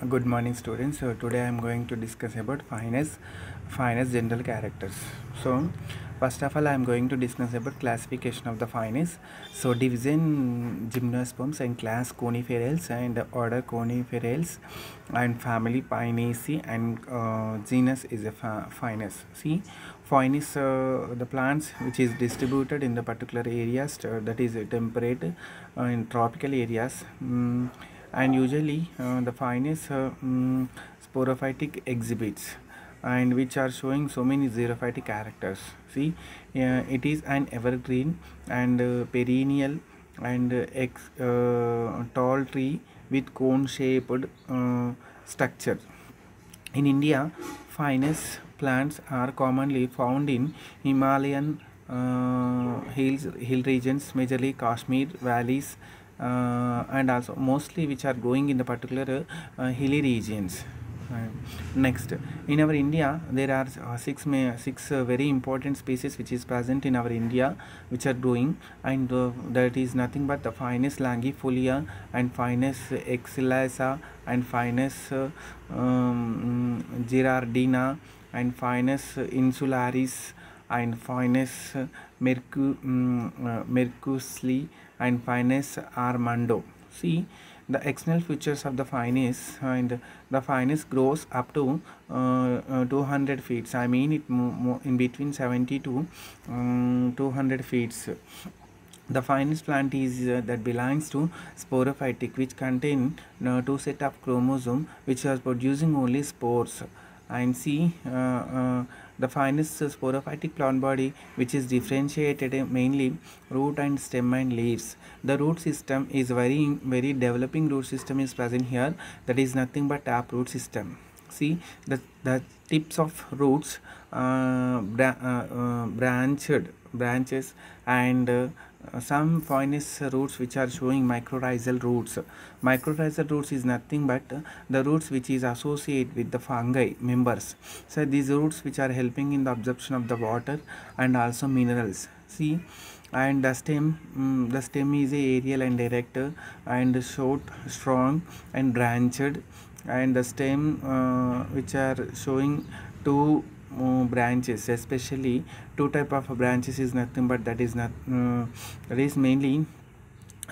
Good morning, students. So today I am going to discuss about finest general characters. So first of all, I am going to discuss about classification of the finest. So division gymnosperms and class Coniferales and order Coniferales and family Pinaceae and genus is a finest. See, finest the plants which is distributed in the particular areas that is temperate in tropical areas. And usually the finest sporophytic exhibits and which are showing so many xerophytic characters. See, it is an evergreen and perennial and tall tree with cone shaped structure. In India, finest plants are commonly found in Himalayan hill regions, majorly Kashmir valleys, and also mostly which are going in the particular hilly regions. Uh, Next, in our India, there are six very important species which is present in our India, which are growing, and that is nothing but the finest langifolia and finest excellasa and finest girardina and finest insularis and finest mercusli and finest armando. See, the external features of the finest, and the finest grows up to 200 feet. I mean it in between 70 to 200 feet. The finest plant is that belongs to sporophytic, which contain two set of chromosome which are producing only spores. And see, the finest sporophytic plant body which is differentiated mainly root and stem and leaves. The root system is very developing root system is present here, that is nothing but tap root system. See, the tips of roots branches and some finest roots which are showing mycorrhizal roots. Mycorrhizal roots is nothing but the roots which is associated with the fungi members. So these roots which are helping in the absorption of the water and also minerals. See, and the stem is a aerial and erect and short, strong and branched, and the stem which are showing two branches, especially two type of branches is nothing but that is not that is mainly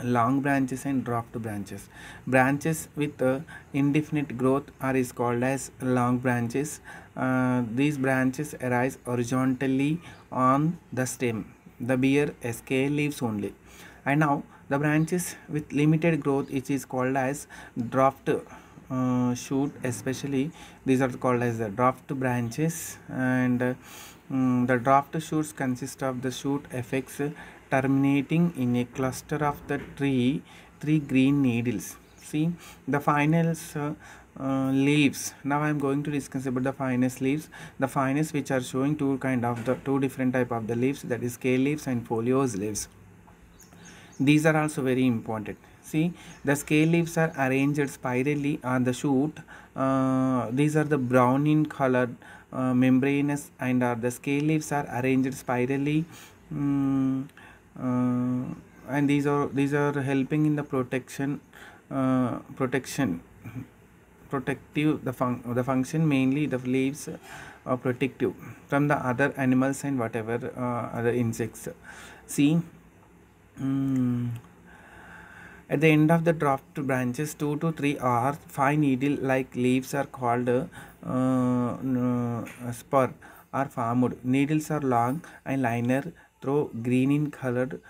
long branches and dropped branches. Branches with indefinite growth are is called as long branches. These branches arise horizontally on the stem, the bear scale leaves only. And now the branches with limited growth, which is called as dwarfed shoot, especially these are called as the dwarfed branches. And the dwarfed shoots consist of the shoot effects terminating in a cluster of the three green needles. See, the finest leaves. Now I am going to discuss about the finest leaves. The finest which are showing two different type of the leaves, that is scale leaves and foliose leaves. These are also very important. See, the scale leaves are arranged spirally on the shoot. These are the brown in color, membranous, and the scale leaves are arranged spirally. Mm, and these are helping in the protective the function, mainly the leaves are protective from the other animals and whatever other insects. See, at the end of the dropped branches, 2 to 3 or 5 needle like leaves are called spur or formed. Needles are long and linear through green in colored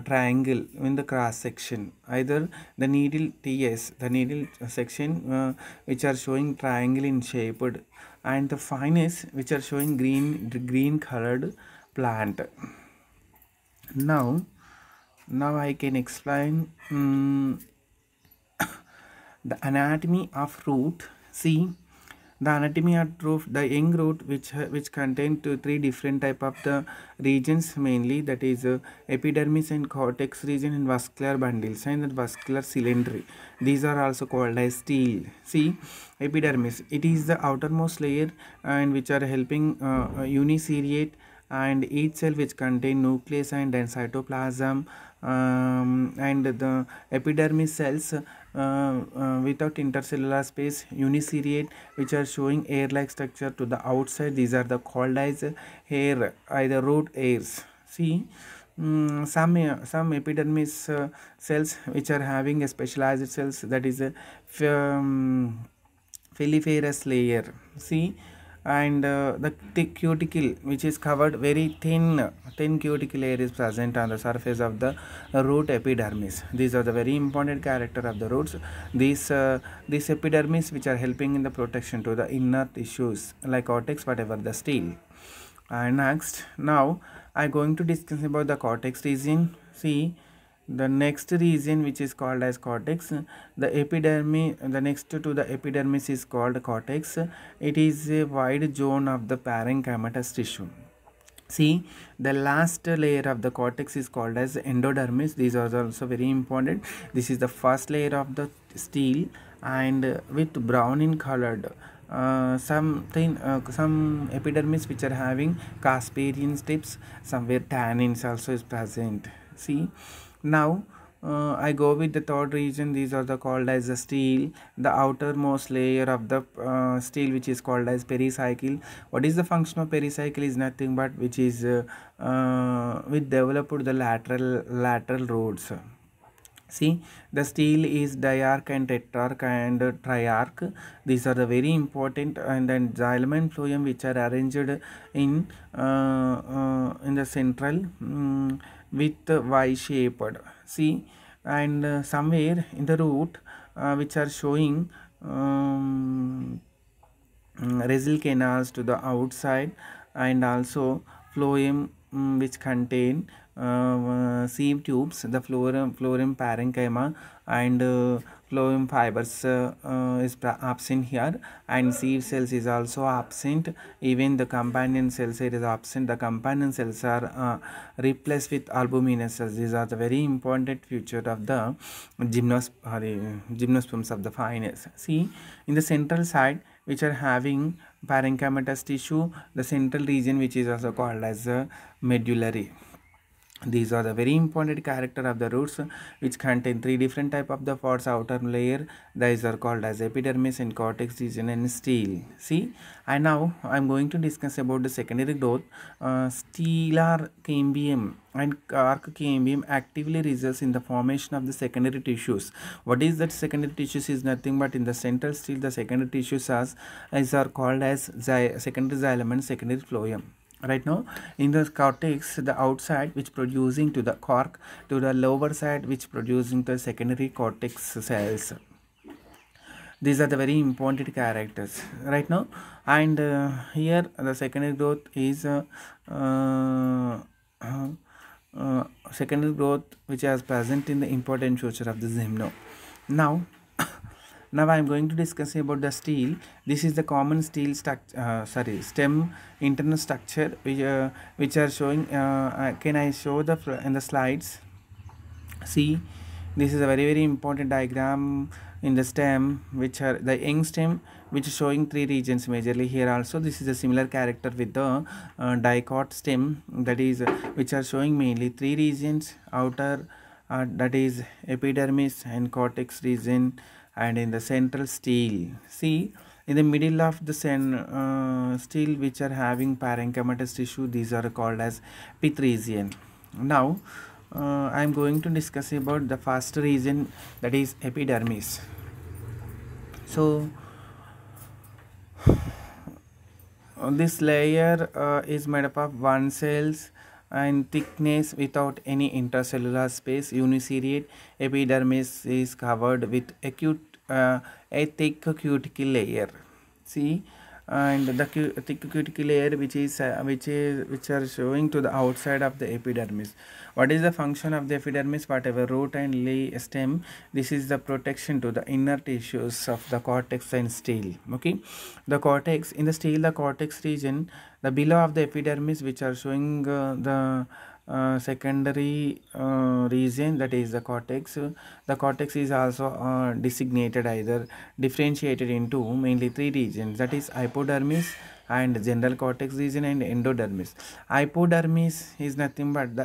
triangle in the cross section. Either the needle TS, the needle section which are showing triangle in shaped, and the finest which are showing green colored plant. Now I can explain the anatomy of root. See, the anatomy of root, the young root which contain three different type of the regions, mainly that is epidermis and cortex region and vascular bundles and the vascular cylindry. These are also called as stele. See, epidermis, it is the outermost layer and which are helping uniceriate and each cell which contain nucleus and then cytoplasm, and the epidermis cells without intercellular space, uniseriate, which are showing air-like structure to the outside. These are the called as hair, either root hairs. See, some epidermis cells which are having a specialized cells, that is a filiferous layer. See, and the thick cuticle which is covered, very thin cuticle layer is present on the surface of the root epidermis. These are the very important character of the roots. These epidermis which are helping in the protection to the inner tissues like cortex, whatever the steel. And next, now I'm going to discuss about the cortex region. See, the next region which is called as cortex, the epidermis, the next to the epidermis is called cortex. It is a wide zone of the parenchymatous tissue. See, the last layer of the cortex is called as endodermis. These are also very important. This is the first layer of the steel, and with brown in colored. Some epidermis which are having Casparian strips, somewhere tannins also is present. See, now I go with the third region. These are the called as the steel, the outermost layer of the steel, which is called as pericycle. What is the function of pericycle? Is nothing but which is with developed the lateral rods. See, the steel is diarch and tetrarch and triarch. These are the very important. And then xylem and phloem which are arranged in the central with Y shaped. See, and somewhere in the root which are showing residual canals to the outside, and also phloem which contain sieve tubes, the phloem parenchyma, and phloem fibers is absent here, and sieve cells is also absent. Even the companion cells it is absent. The companion cells are replaced with albuminous cells. These are the very important feature of the gymnosperms of the finest. See, in the central side which are having parenchymatous tissue, the central region which is also called as medullary. These are the very important character of the roots, which contain three different type of the parts. Outer layer, these are called as epidermis and cortex region and steel. See, and now I'm going to discuss about the secondary growth. Stellar cambium and arc cambium actively results in the formation of the secondary tissues. What is that secondary tissues? Is nothing but in the central steel, the secondary tissues are called as secondary xylem and secondary phloem. Right now, in the cortex, the outside which producing to the cork, to the lower side which producing the secondary cortex cells. These are the very important characters right now. And here the secondary growth is secondary growth which is present in the important feature of the gymno. Now I am going to discuss about the steel. This is the common steel stem internal structure which are showing. Can I show in the slides? See, this is a very important diagram in the stem, which are the young stem, which is showing three regions majorly. Here also this is a similar character with the dicot stem, that is which are showing mainly three regions: outer, that is epidermis and cortex region, and in the central steel. See, in the middle of the steel which are having parenchymatous tissue, these are called as pith region. Now I am going to discuss about the first region, that is epidermis. So this layer is made up of one cells and thickness without any intercellular space. Uniseriate epidermis is covered with a thick cuticle layer. See, and the thick cuticle layer which are showing to the outside of the epidermis. What is the function of the epidermis? Whatever root and leaf stem, this is the protection to the inner tissues of the cortex and steel. Okay, the cortex in the steel, the cortex region, the below of the epidermis which are showing the secondary region, that is the cortex. The cortex is also designated either differentiated into mainly three regions, that is hypodermis and general cortex region and endodermis. Hypodermis is nothing but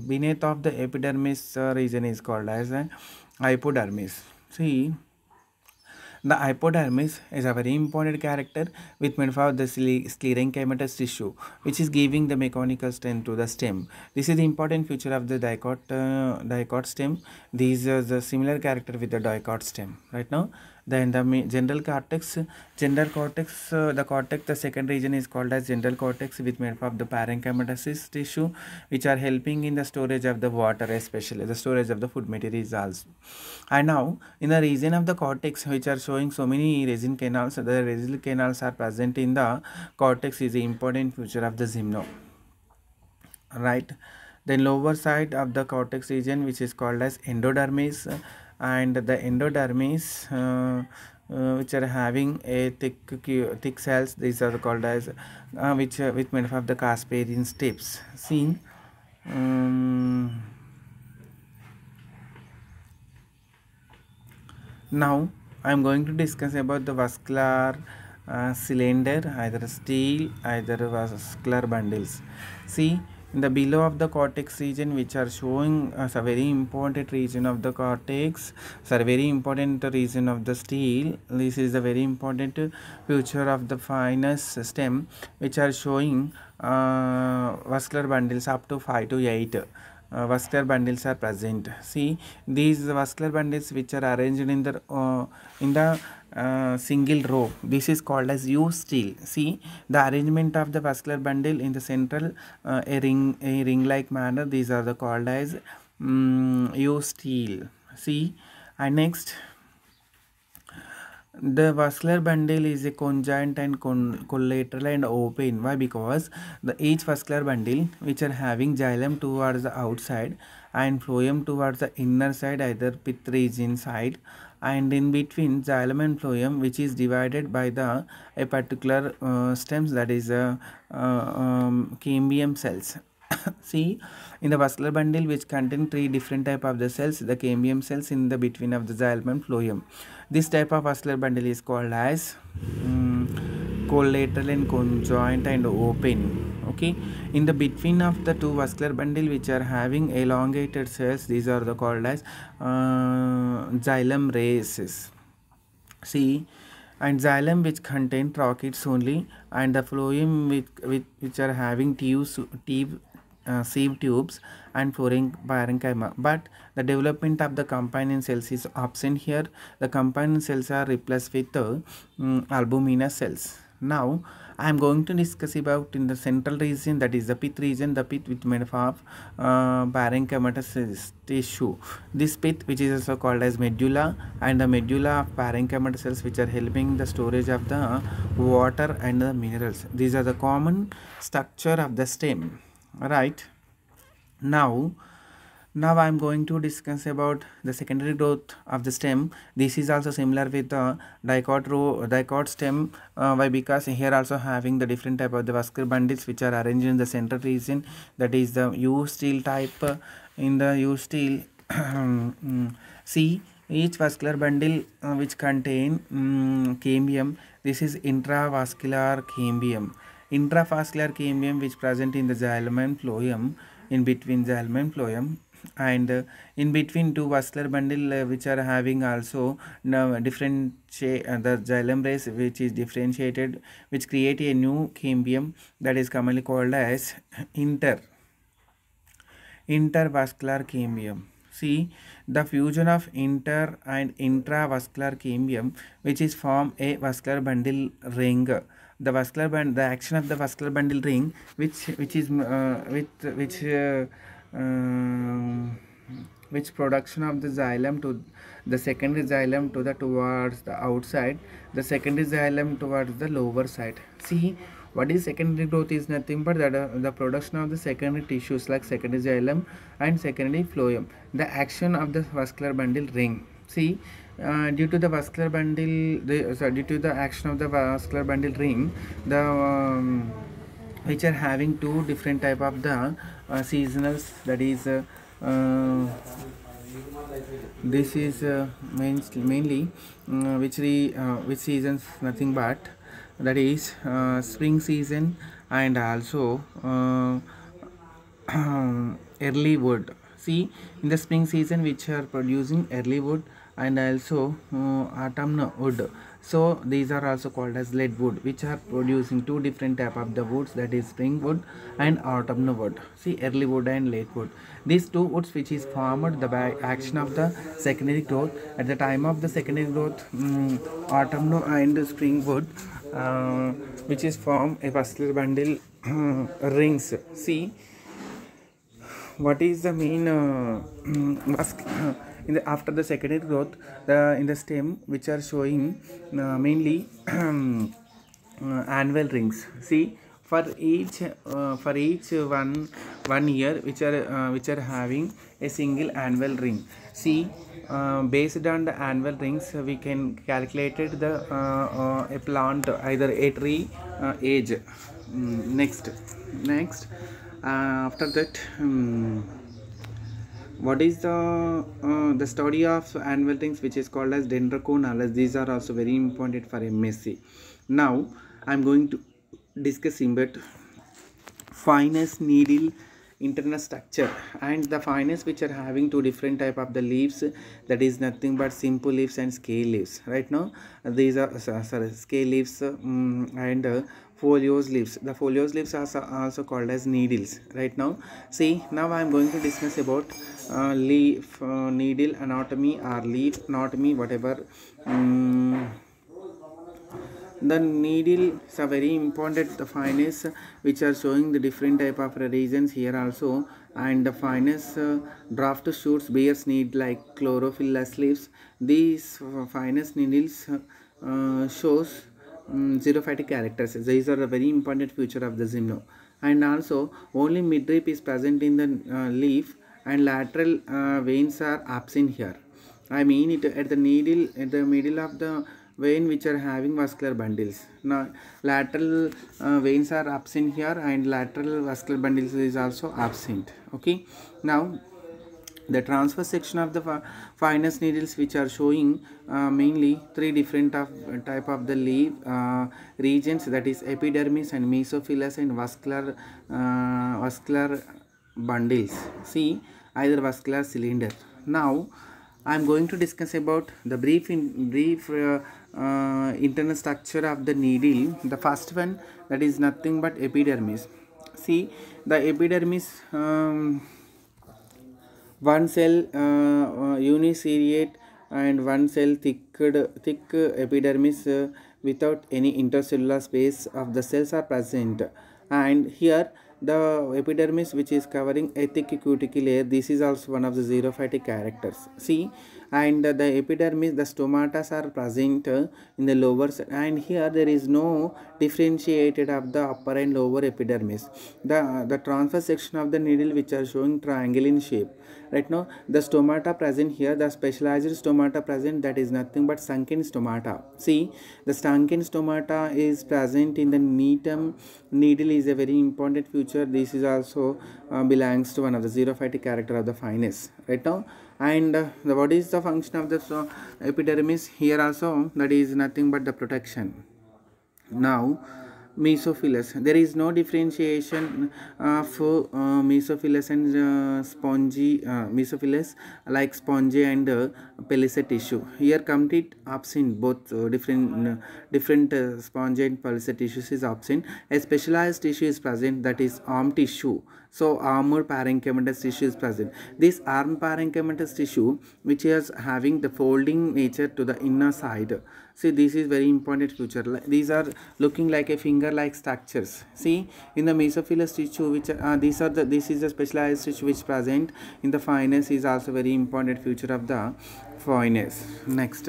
beneath of the epidermis region is called as a hypodermis. See, the hypodermis is a very important character with made of the sclerenchymatous tissue, which is giving the mechanical strength to the stem. This is the important feature of the dicot stem. These are the similar character with the dicot stem. Right now, then the general cortex, the second region is called as general cortex with made of the parenchymatous tissue, which are helping in the storage of the water, especially the storage of the food materials also. And now in the region of the cortex, which are showing so many resin canals, the resin canals are present in the cortex is the important feature of the gymno, right? Then lower side of the cortex region, which is called as endodermis, and the endodermis which are having a thick cells, these are called as which with made of the Casparian tips. See, now I am going to discuss about the vascular cylinder, either steel, either vascular bundles. See, in the below of the cortex region, which are showing as a very important region of the cortex, so a very important region of the steel. This is the very important feature of the finest stem, which are showing vascular bundles up to 5 to 8. Vascular bundles are present. See, these vascular bundles which are arranged in the single row, this is called as U steel. See, the arrangement of the vascular bundle in the central a ring like manner, these are the called as U steel. See, and next, the vascular bundle is a conjoint and collateral and open. Why? Because each vascular bundle which are having xylem towards the outside and phloem towards the inner side, either pith region side, and in between xylem and phloem, which is divided by a particular stems, that is cambium cells. See, in the vascular bundle which contain three different type of the cells, the cambium cells in the between of the xylem and phloem. This type of vascular bundle is called as collateral and conjoint and open. Okay, in the between of the two vascular bundle which are having elongated cells, these are the called as xylem races. See, and xylem which contain tracheids only, and the phloem which are having sieve tubes and parenchyma, but the development of the companion cells is absent here. The companion cells are replaced with albuminous cells. Now I am going to discuss about in the central region, that is the pith region, the pith which made of parenchymatous tissue. This pith, which is also called as medulla, and the medulla of parenchymatous cells which are helping the storage of the water and the minerals. These are the common structure of the stem, right? Now I am going to discuss about the secondary growth of the stem. This is also similar with the dicot stem. Why? Because here also having the different type of the vascular bundles which are arranged in the central region, that is the U steel type. In the U steel, see, each vascular bundle which contain cambium, this is intravascular cambium. Intravascular cambium which present in the xylem and phloem, in between xylem and phloem, and in between two vascular bundle which are having also different the xylem race which is differentiated, which create a new cambium, that is commonly called as intervascular cambium. See, the fusion of inter and intravascular cambium which is form a vascular bundle ring. The action of the vascular bundle ring, which production of the xylem to the secondary xylem to the towards the outside, the secondary xylem towards the lower side. See, what is secondary growth is nothing but that the production of the secondary tissues like secondary xylem and secondary phloem. The action of the vascular bundle ring. See, due to the vascular bundle, due to the action of the vascular bundle ring, the which are having two different type of the seasonals, that is this is mainly which seasons nothing but that is spring season, and also early wood. See, in the spring season which are producing early wood, and also autumn wood. So these are also called as lead wood, which are producing two different type of the woods, that is spring wood and autumn wood. See, early wood and late wood. These two woods which is formed the by action of the secondary growth. At the time of the secondary growth, autumn and spring wood, which is form a vascular bundle rings. See, what is the main in the after the secondary growth, the in the stem which are showing mainly annual rings. See, for each one year which are having a single annual ring. See, based on the annual rings we can calculate it the a plant, either a tree age. Next after that, what is the study of annual rings, which is called as dendrochronology. These are also very important for MSc. Now I'm going to discuss about finest needle internal structure, and the finest which are having two different type of the leaves, that is nothing but simple leaves and scale leaves. Right now these are sorry, scale leaves and foliose leaves. The foliose leaves are also called as needles. Right now, see, now I am going to discuss about leaf needle anatomy or leaf anatomy, whatever. The needle is a very important the finest which are showing the different type of regions here also, and the finest draft shoots bears need like chlorophyllus leaves. These finest needles shows xerophytic characters. These are a very important feature of the gymno. And also only midrib is present in the leaf, and lateral veins are absent here. I mean it at the needle, at the middle of the vein which are having vascular bundles. Now lateral veins are absent here, and lateral vascular bundles is also absent. Okay. Now the transverse section of the finest needles which are showing mainly three different type of the leaf regions, that is epidermis and mesophyllus and vascular bundles. See, either vascular cylinder. Now I am going to discuss about the brief internal structure of the needle. The first one, that is nothing but epidermis. See, the epidermis, one cell uniseriate and one cell thick epidermis without any intercellular space of the cells are present. And here the epidermis which is covering a thick cuticle layer, this is also one of the xerophytic characters. See, and the epidermis, the stomata are present in the lower side, and here there is no differentiated of the upper and lower epidermis. The transverse section of the needle which are showing triangle in shape. Right now the stomata present here, the specialized stomata present, that is nothing but sunken stomata. See, the sunken stomata is present in the needle. Needle is a very important feature. This is also belongs to one of the xerophytic character of the finest. Right now, and what is the function of the epidermis here also, that is nothing but the protection. Now mesophilus, there is no differentiation for mesophilus and spongy mesophilus like spongy and pellucid tissue. Here complete absent, both different spongy and pellucid tissues is absent. A specialized tissue is present, that is arm tissue. So armored parenchymatous tissue is present. This arm parenchymatous tissue which is having the folding nature to the inner side. See, this is very important feature. These are looking like a finger like structures. See, in the mesophilus tissue, which this is a specialized tissue which present in the finest, is also very important feature of the finest. Next,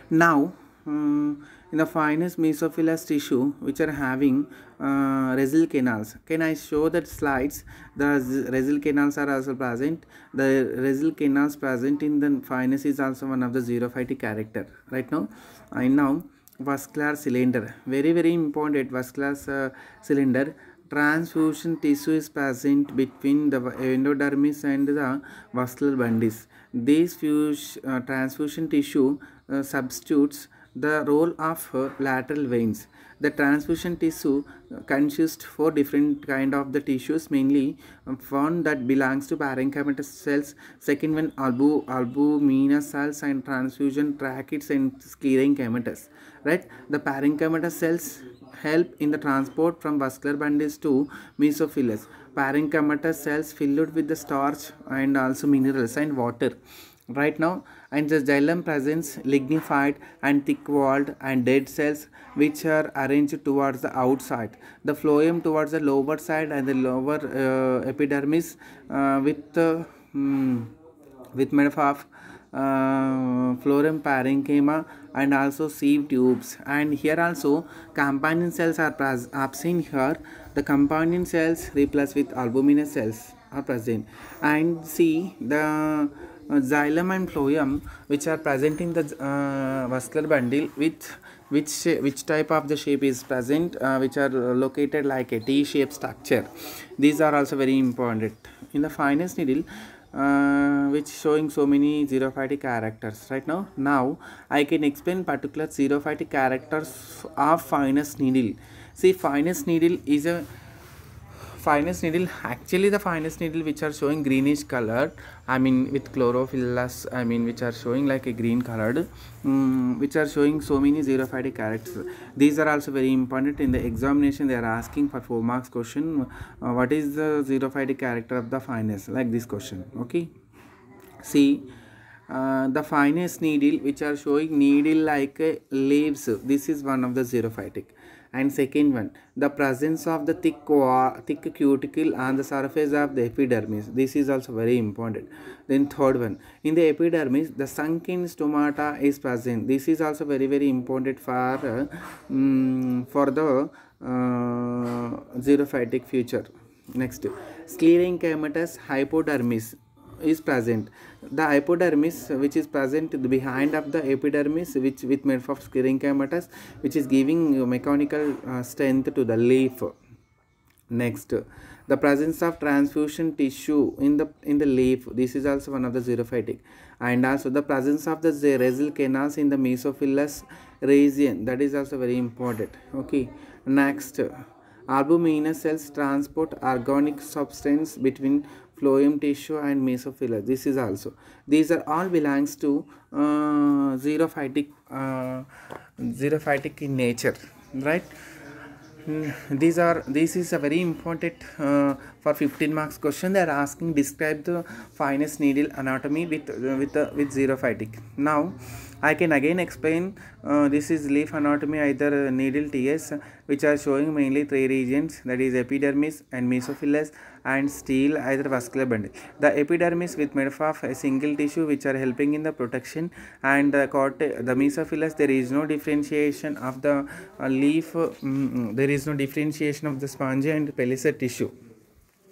now in the finest mesophilus tissue which are having Resill canals. Can I show that slides? The Resill canals are also present. The Resill canals present in the finest is also one of the xerophytic character. Right now, and now vascular cylinder, very very important. Vascular cylinder, transfusion tissue is present between the endodermis and the vascular bundles. This transfusion tissue substitutes the role of lateral veins. The transfusion tissue consists four different kind of the tissues, mainly one that belongs to parenchymatous cells, second one albuminous cells, and transfusion tracheids and sclerenchymatous. Right, the parenchymatous cells help in the transport from vascular bundles to mesophilus. Parenchymatous cells filled with the starch and also minerals and water. Right now, and the xylem presents lignified and thick walled and dead cells which are arranged towards the outside, the phloem towards the lower side, and the lower epidermis with made of phloem parenchyma and also sieve tubes. And here also companion cells are absent here. The companion cells replaced with albuminous cells are present. And see the xylem and phloem which are present in the vascular bundle, with which type of the shape is present, which are located like a T-shaped structure. These are also very important. In the finest needle, which showing so many xerophytic characters. Right now I can explain particular xerophytic characters of finest needle. See, finest needle is a finest needle, actually the finest needle which are showing greenish color, I mean with chlorophyllus, I mean which are showing like a green colored, which are showing so many xerophytic characters. These are also very important. In the examination they are asking for 4 marks question, what is the xerophytic character of the finest, like this question. Okay, see, the finest needle which are showing needle like leaves, this is one of the xerophytic. And second one, the presence of the thick cuticle on the surface of the epidermis, this is also very important. Then third one, in the epidermis the sunken stomata is present, this is also very very important for the xerophytic feature. Next, sclerenchymatous hypodermis is present. The hypodermis which is present behind of the epidermis, which with made of sclerenchymatous, which is giving mechanical strength to the leaf. Next, the presence of transfusion tissue in the leaf, this is also one of the xerophytic. And also the presence of the Ressel canals in the mesophilus region, that is also very important. Okay, next, albuminous cells transport organic substance between phloem tissue and mesophilus, this is also, these are all belongs to xerophytic xerophytic in nature. Right, this is a very important for 15 marks question. They are asking describe the finest needle anatomy with xerophytic. Now I can again explain, this is leaf anatomy, either needle TS, which are showing mainly 3 regions, that is epidermis and mesophilus and steel either vascular bundle. The epidermis with made of a single tissue which are helping in the protection, and the mesophilus there is no differentiation of the leaf, there is no differentiation of the spongy and pellucid tissue.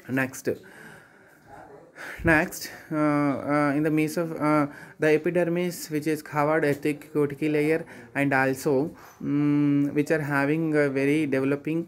Next, in the the epidermis which is covered a thick cuticle layer, and also which are having a very developing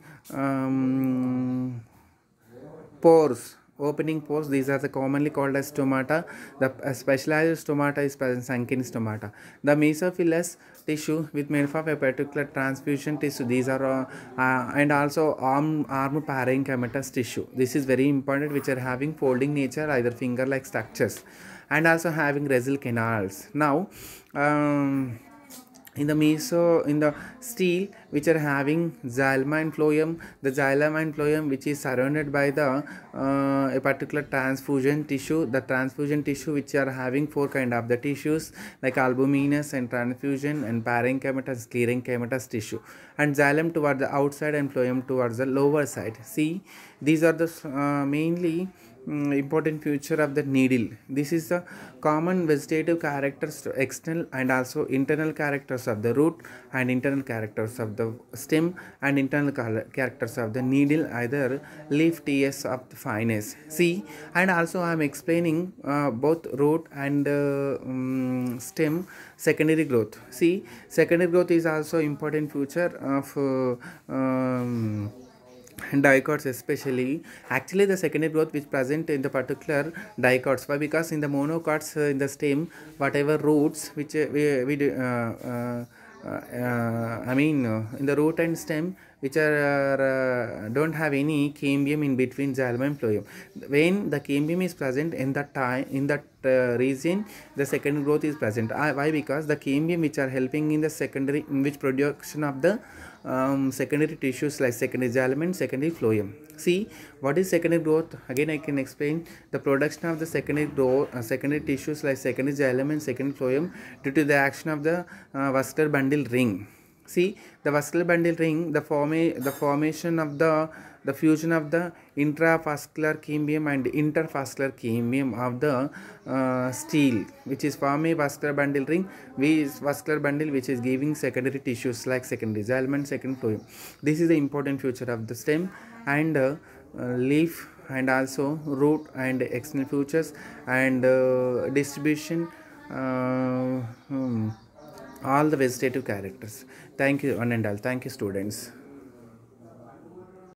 pores, opening pores, these are the commonly called as stomata. The specialized stomata is present, sunken stomata. The mesophilus tissue with made of a particular transfusion tissue, these are and also arm parenchymatous tissue, this is very important, which are having folding nature, either finger like structures, and also having Ressel canals. Now in the steel which are having xylem and phloem, the xylem and phloem which is surrounded by the a particular transfusion tissue, the transfusion tissue which are having 4 kind of the tissues like albuminous and transfusion and parenchymatous, sclerenchymatous tissue, and xylem towards the outside and phloem towards the lower side. See, these are the mainly important feature of the needle. This is the common vegetative characters, external and also internal characters of the root, and internal characters of the stem, and internal characters of the needle, either leaf ts of the fineness. See, and also I am explaining both root and stem secondary growth. See, secondary growth is also important feature of dicots, especially. Actually, the secondary growth which present in the particular dicots. Why? Because in the monocots, in the stem, whatever roots which we do, in the root and stem, which are don't have any cambium in between xylem and phloem. When the cambium is present in that time, in that region, the secondary growth is present. Why? Because the cambium which are helping in the secondary, in which production of the secondary tissues like secondary xylem and secondary phloem. See, what is secondary growth? Again, I can explain the production of the secondary growth, secondary tissues like secondary xylem and secondary phloem due to the action of the vascular bundle ring. See, the vascular bundle ring, the formation of the fusion of the intravascular cambium and intervascular cambium of the steel, which is form a vascular bundle ring, vascular bundle which is giving secondary tissues like secondary xylem and secondary phloem. This is the important feature of the stem and leaf, and also root and external features and distribution. Uh, hmm, all the vegetative characters. Thank you, one and all. Thank you, students.